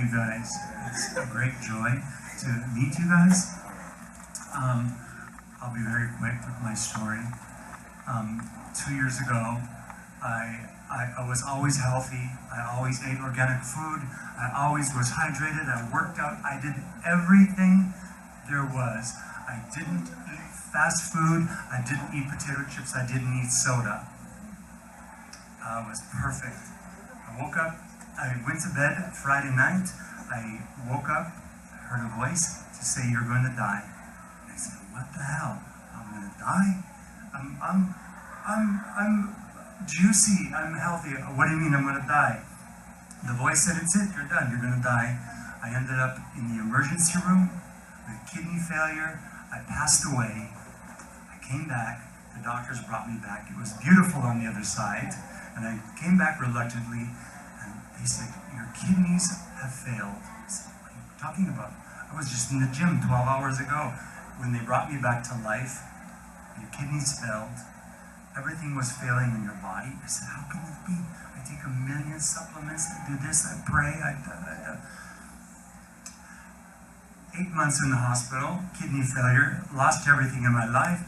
you guys. It's a great joy to meet you guys. I'll be very quick with my story. 2 years ago, I was always healthy. I always ate organic food. I always was hydrated. I worked out. I did everything there was. I didn't eat fast food. I didn't eat potato chips. I didn't eat soda. I was perfect. I woke up. I went to bed Friday night. I woke up, heard a voice to say, "You're going to die." And I said, "What the hell? I'm going to die? I'm juicy. I'm healthy. What do you mean I'm going to die?" The voice said, "It's it. You're done. You're going to die." I ended up in the emergency room with kidney failure. I passed away. I came back. The doctors brought me back. It was beautiful on the other side. And I came back reluctantly. And they said, "Your kidneys have failed." I said, "What are you talking about? I was just in the gym 12 hours ago." When they brought me back to life, "Your kidneys failed. Everything was failing in your body." I said, "How can it be? I take 1,000,000 supplements. I do this. I pray. 8 months in the hospital, kidney failure, lost everything in my life,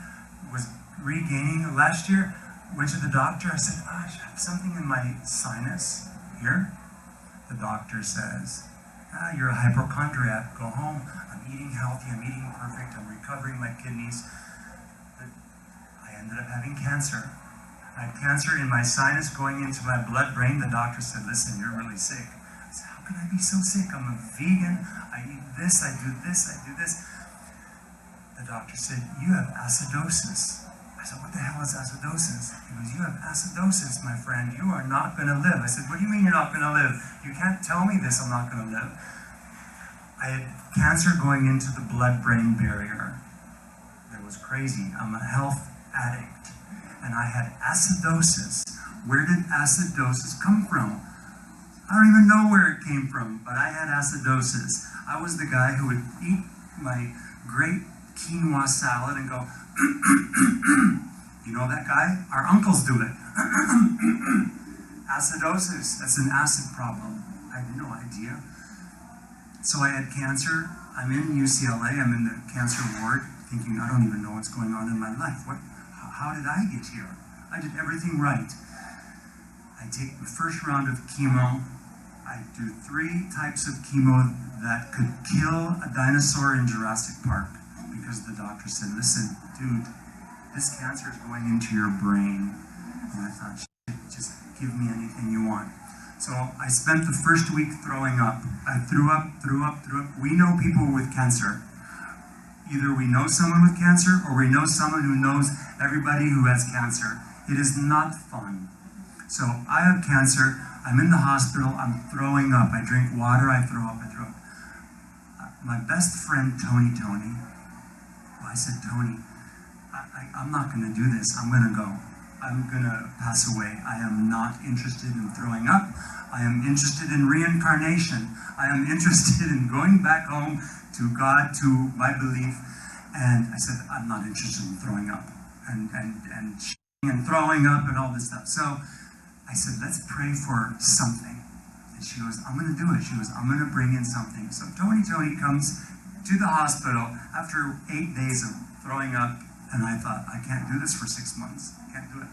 was regaining. Last year, went to the doctor. I said, "I have something in my sinus here." The doctor says, "You're a hypochondriac. Go home. I'm eating healthy. I'm eating perfect. I'm recovering my kidneys." But I ended up having cancer. I had cancer in my sinus going into my blood-brain. The doctor said, "Listen, you're really sick." I said, "How can I be so sick? I'm a vegan. I eat this. I do this. I do this." The doctor said, "You have acidosis." I said, "What the hell is acidosis?" He goes, "You have acidosis, my friend. You are not going to live." I said, "What do you mean you're not going to live? You can't tell me this. I'm not going to live." I had cancer going into the blood-brain barrier. It was crazy. I'm a health addict. And I had acidosis. Where did acidosis come from? I don't even know where it came from, but I had acidosis. I was the guy who would eat my great quinoa salad and go, you know that guy? Our uncles do it. Acidosis, that's an acid problem. I had no idea. So I had cancer. I'm in UCLA, I'm in the cancer ward, thinking, I don't even know what's going on in my life. How did I get here? I did everything right. I take the first round of chemo. I do 3 types of chemo that could kill a dinosaur in Jurassic Park, because the doctor said, "Listen, dude, this cancer is going into your brain." And I thought, "Shit, just give me anything you want." So I spent the first week throwing up. I threw up. We know people with cancer. Either we know someone with cancer, or we know someone who knows everybody who has cancer. It is not fun. So I have cancer. I'm in the hospital. I'm throwing up. I drink water. I throw up. My best friend, Tony, I said, "Tony, I'm not going to do this. I'm going to go. I'm going to pass away. I am not interested in throwing up. I am interested in reincarnation. I am interested in going back home to God, to my belief." And I said, "I'm not interested in throwing up and throwing up and all this stuff." So I said, "Let's pray for something." And she goes, "I'm going to do it." She goes, "I'm going to bring in something." So Tony comes to the hospital after 8 days of throwing up, and I thought, I can't do this for 6 months. I can't do it.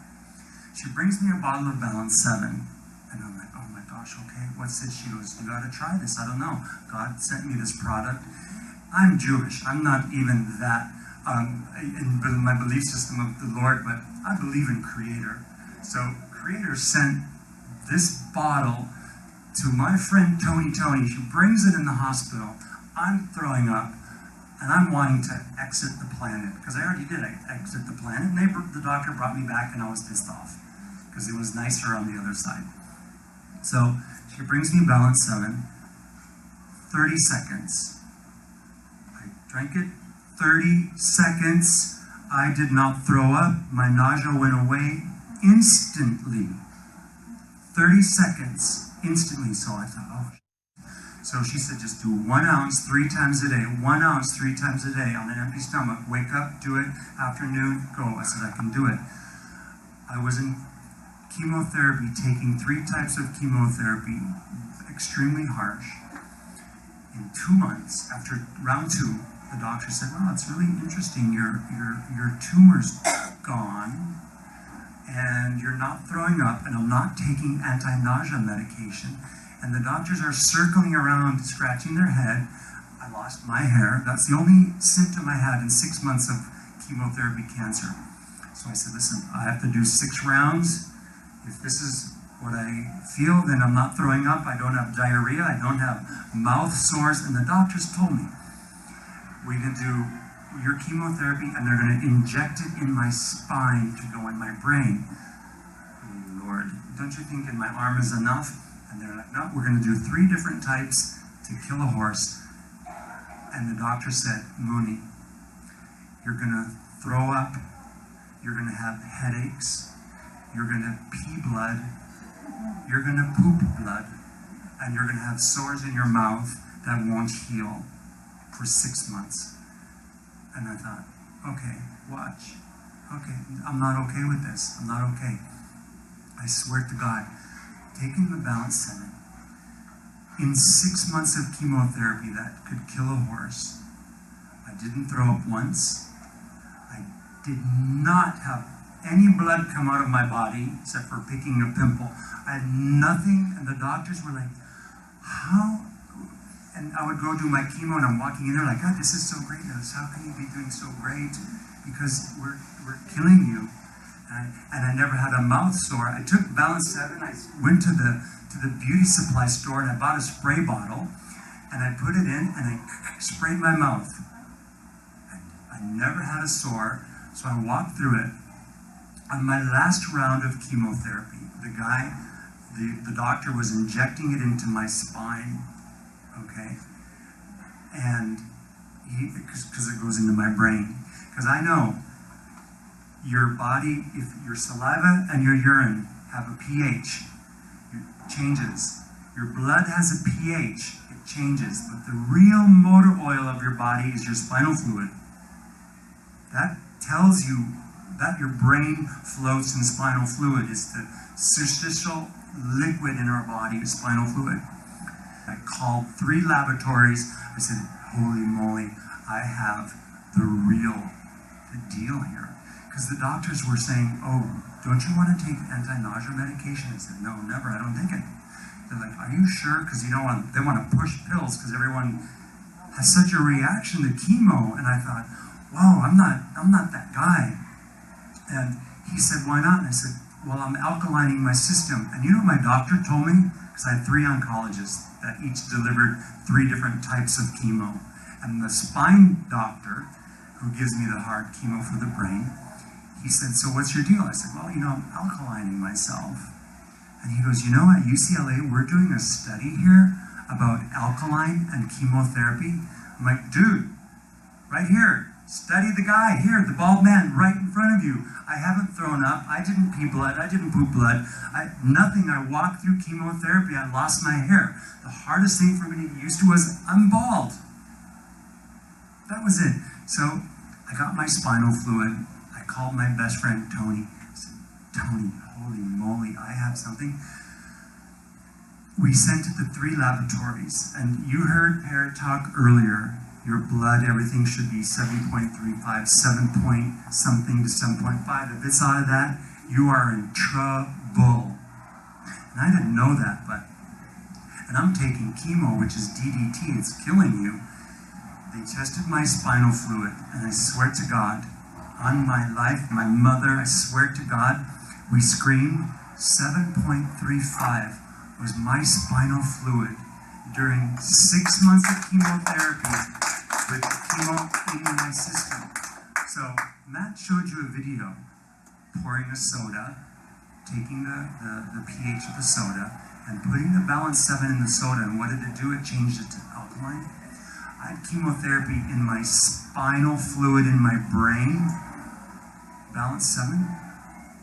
She brings me a bottle of Balance 7, and I'm like, oh my gosh, okay, what's this? She goes, "You got to try this. I don't know. God sent me this product." I'm Jewish. I'm not even that in my belief system of the Lord, but I believe in Creator. So Creator sent this bottle to my friend Tony. She brings it in the hospital. I'm throwing up, and I'm wanting to exit the planet, because I already did exit the planet, and the doctor brought me back, and I was pissed off, because it was nicer on the other side. So she brings me Balance 7, 30 seconds. I drank it, 30 seconds. I did not throw up. My nausea went away instantly. 30 seconds, instantly. So I thought, oh. So she said, just do 1 ounce 3 times a day. 1 ounce 3 times a day on an empty stomach. Wake up, do it, afternoon, go. I said, I can do it. I was in chemotherapy, taking 3 types of chemotherapy, extremely harsh. In 2 months, after round 2, the doctor said, well, it's really interesting. Your tumor's gone, and you're not throwing up, and I'm not taking anti-nausea medication. And the doctors are circling around, scratching their head. I lost my hair. That's the only symptom I had in 6 months of chemotherapy cancer. So I said, listen, I have to do 6 rounds. If this is what I feel, then I'm not throwing up. I don't have diarrhea. I don't have mouth sores. And the doctors told me, we can do your chemotherapy and they're going to inject it in my spine to go in my brain. Oh, Lord, don't you think in my arm is enough? And they're like, no, we're going to do 3 different types to kill a horse. And the doctor said, Mooney, you're going to throw up, you're going to have headaches, you're going to pee blood, you're going to poop blood, and you're going to have sores in your mouth that won't heal for 6 months. And I thought, okay, watch. Okay, I'm not okay with this. I'm not okay. I swear to God, taking the balance 7, in 6 months of chemotherapy that could kill a horse, I didn't throw up once. I did not have any blood come out of my body except for picking a pimple. I had nothing, and the doctors were like, how? And I would go do my chemo, and I'm walking in there like, God, this is so great. How can you be doing so great? Because we're killing you. And I never had a mouth sore. I took Balance 7. I went to the beauty supply store, and I bought a spray bottle, and I put it in, and I sprayed my mouth. I never had a sore, so I walked through it. On my last round of chemotherapy, the doctor was injecting it into my spine, okay? And because it goes into my brain. Because I know your body, if your saliva and your urine have a pH, it changes. Your blood has a pH, it changes. But the real motor oil of your body is your spinal fluid. That tells you that your brain floats in spinal fluid. It's the interstitial liquid in our body, is spinal fluid. I called 3 laboratories. I said, holy moly, I have the deal here. Because the doctors were saying, oh, don't you want to take anti-nausea medication? I said, no, never, I don't take it. They're like, are you sure? Because they want to push pills because everyone has such a reaction to chemo. And I thought, wow, I'm not that guy. And he said, why not? And I said, well, I'm alkalining my system. And you know what my doctor told me? Because I had 3 oncologists that each delivered 3 different types of chemo. And the spine doctor, who gives me the hard chemo for the brain, he said, so what's your deal? I said, well, I'm alkalining myself. And he goes, at UCLA, we're doing a study here about alkaline and chemotherapy. I'm like, dude, right here. Study the guy here, the bald man right in front of you. I haven't thrown up. I didn't pee blood. I didn't poop blood. Nothing. I walked through chemotherapy. I lost my hair. The hardest thing for me to get used to was I'm bald. That was it. So I got my spinal fluid. I called my best friend, Tony. I said, Tony, holy moly, I have something. We sent it to 3 laboratories. And you heard Parrot talk earlier. Your blood, everything should be 7.35, 7 point something to 7.5. If it's out of that, you are in trouble. And I didn't know that, and I'm taking chemo, which is DDT, it's killing you. They tested my spinal fluid, and I swear to God, on my life, my mother, I swear to God, we screamed, 7.35 was my spinal fluid during 6 months of chemotherapy with chemo in my system. So Matt showed you a video pouring a soda, taking the pH of the soda, and putting the Balance 7 in the soda. And what did it do? It changed it to alkaline. I had chemotherapy in my spinal fluid in my brain. Balance 7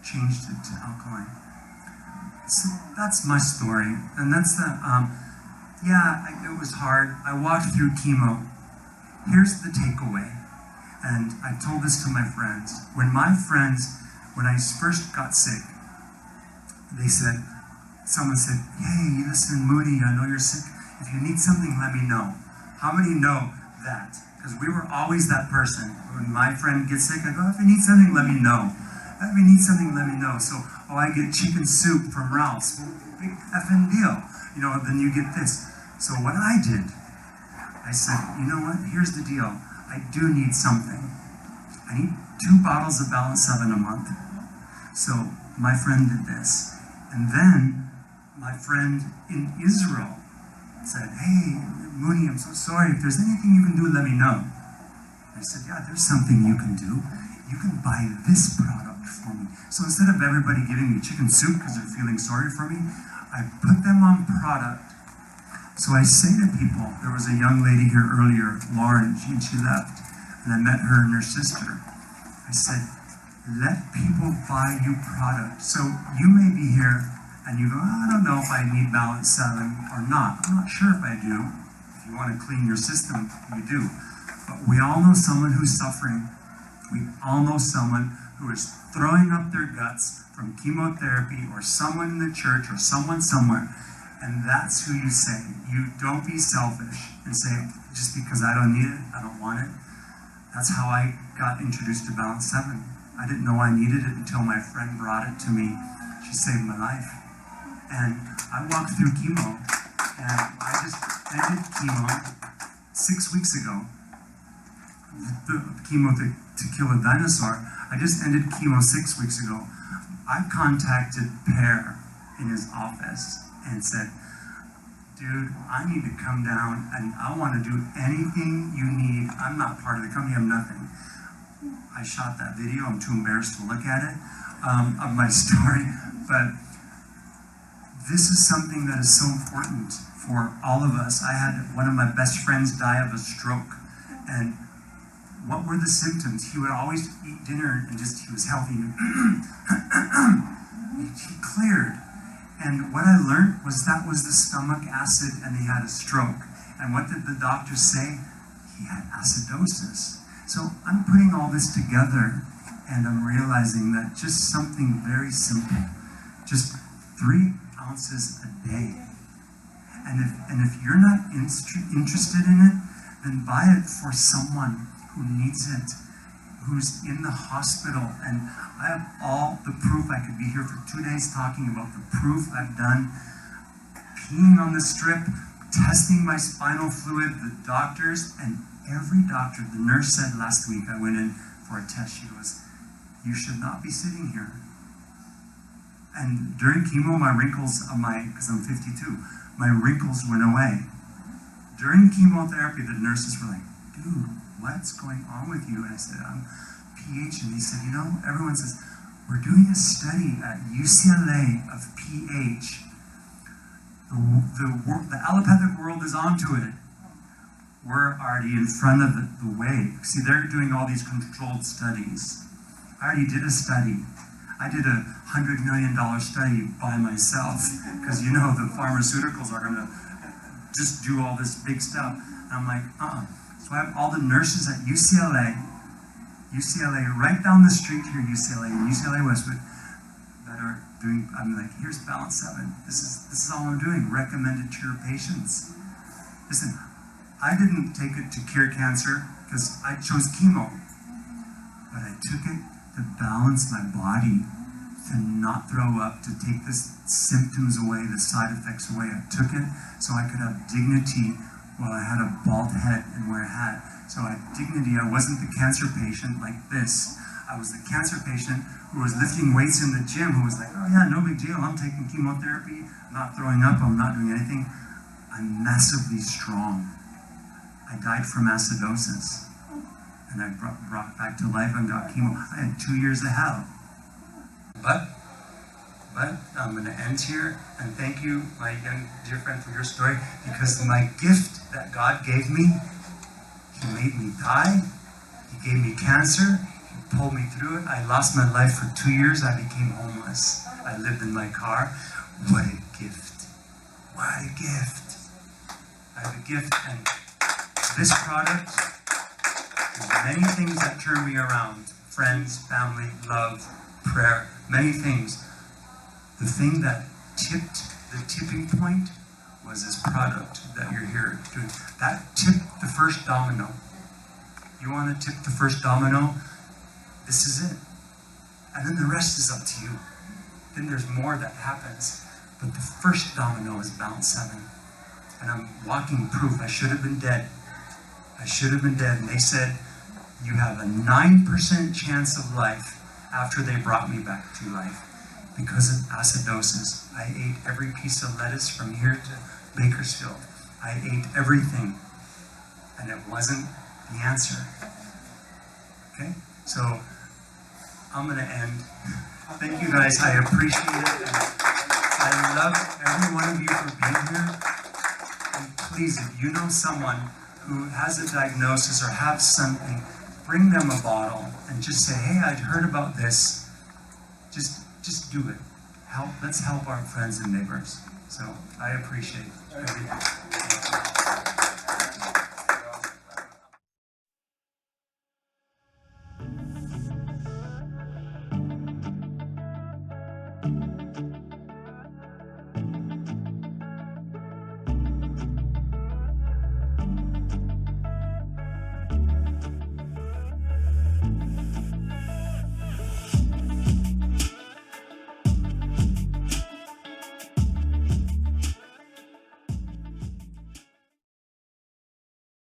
changed it to alkaline. So that's my story. And that's the, it was hard. I walked through chemo. Here's the takeaway, and I told this to my friends. When I first got sick, someone said, hey, listen, Mooney, I know you're sick. If you need something, let me know. How many know that? Because we were always that person. When my friend gets sick, I go, if you need something, let me know. If you need something, let me know. So, I get chicken soup from Ralph's. Well, big effing deal. Then you get this. So what I did, I said, you know what? Here's the deal. I do need something. I need 2 bottles of Balance 7 a month. So my friend did this. And then my friend in Israel said, hey, Mooney, I'm so sorry. If there's anything you can do, let me know. I said, yeah, there's something you can do. You can buy this product for me. So instead of everybody giving me chicken soup because they're feeling sorry for me, I put them on product. So I say to people, there was a young lady here earlier, Lauren, she left, and I met her and her sister. I said, let people buy you product. So you may be here and you go, I don't know if I need Balance 7 or not. I'm not sure if I do. If you want to clean your system, you do. But we all know someone who's suffering. We all know someone who is throwing up their guts from chemotherapy, or someone in the church, or someone somewhere. And that's who you say. You don't be selfish and say, just because I don't need it, I don't want it. That's how I got introduced to Balance 7. I didn't know I needed it until my friend brought it to me. She saved my life. And I walked through chemo, and I just ended chemo 6 weeks ago. The chemo to kill a dinosaur. I just ended chemo 6 weeks ago. I contacted Per in his office and said, dude, I need to come down and I want to do anything you need. I'm not part of the company, I'm nothing. I shot that video, I'm too embarrassed to look at it, of my story, but this is something that is so important for all of us. I had one of my best friends die of a stroke, and what were the symptoms? He would always eat dinner and he was healthy. He cleared. And what I learned was that was the stomach acid, and he had a stroke. And what did the doctors say? He had acidosis. So I'm putting all this together, and I'm realizing that just something very simple, just 3 ounces a day. And if you're not interested in it, then buy it for someone who needs it, who's in the hospital. And I have all the proof. I could be here for 2 days talking about the proof I've done, peeing on the strip, testing my spinal fluid, the doctors, and every doctor. The nurse said last week, I went in for a test, she goes, you should not be sitting here. And during chemo, my wrinkles, because I'm 52, my wrinkles went away. During chemotherapy, the nurses were like, dude, what's going on with you? And I said, I'm pH. And he said, everyone says, we're doing a study at UCLA of pH. The allopathic world is onto it. We're already in front of the wave. See, they're doing all these controlled studies. I already did a study. I did a $100 million study by myself, because the pharmaceuticals are going to just do all this big stuff. And I'm like, So I have all the nurses at UCLA right down the street here, UCLA and UCLA Westwood, that are doing, I'm like, here's Balance 7. This is all I'm doing, recommended to your patients. Listen, I didn't take it to cure cancer because I chose chemo, but I took it to balance my body, to not throw up, to take the symptoms away, the side effects away. I took it so I could have dignity while I had a bald head and wear a hat. So I had dignity. I wasn't the cancer patient like this. I was the cancer patient who was lifting weights in the gym, who was like, oh yeah, no big deal. I'm taking chemotherapy, I'm not throwing up, I'm not doing anything. I'm massively strong. I died from acidosis. And I brought back to life and got chemo. I had 2 years of hell. But I'm going to end here, and thank you, my young dear friend, for your story, because my gift that God gave me, He made me die, He gave me cancer, He pulled me through it. I lost my life for 2 years, I became homeless. I lived in my car. What a gift. What a gift. I have a gift, and this product, there's many things that turn me around. Friends, family, love, prayer, many things. The thing that tipped the tipping point was this product that you're here doing. That tipped the first domino. You want to tip the first domino? This is it. And then the rest is up to you. Then there's more that happens. But the first domino is bound 7. And I'm walking proof. I should have been dead. I should have been dead. And they said, you have a 9% chance of life after they brought me back to life because of acidosis. I ate every piece of lettuce from here to Bakersfield. I ate everything. And it wasn't the answer. Okay? So I'm going to end. Thank you guys. I appreciate it. And I love every one of you for being here. And please, if you know someone who has a diagnosis or has something, bring them a bottle and just say, hey, I'd heard about this. Just do it. Let's help our friends and neighbors. So I appreciate everything.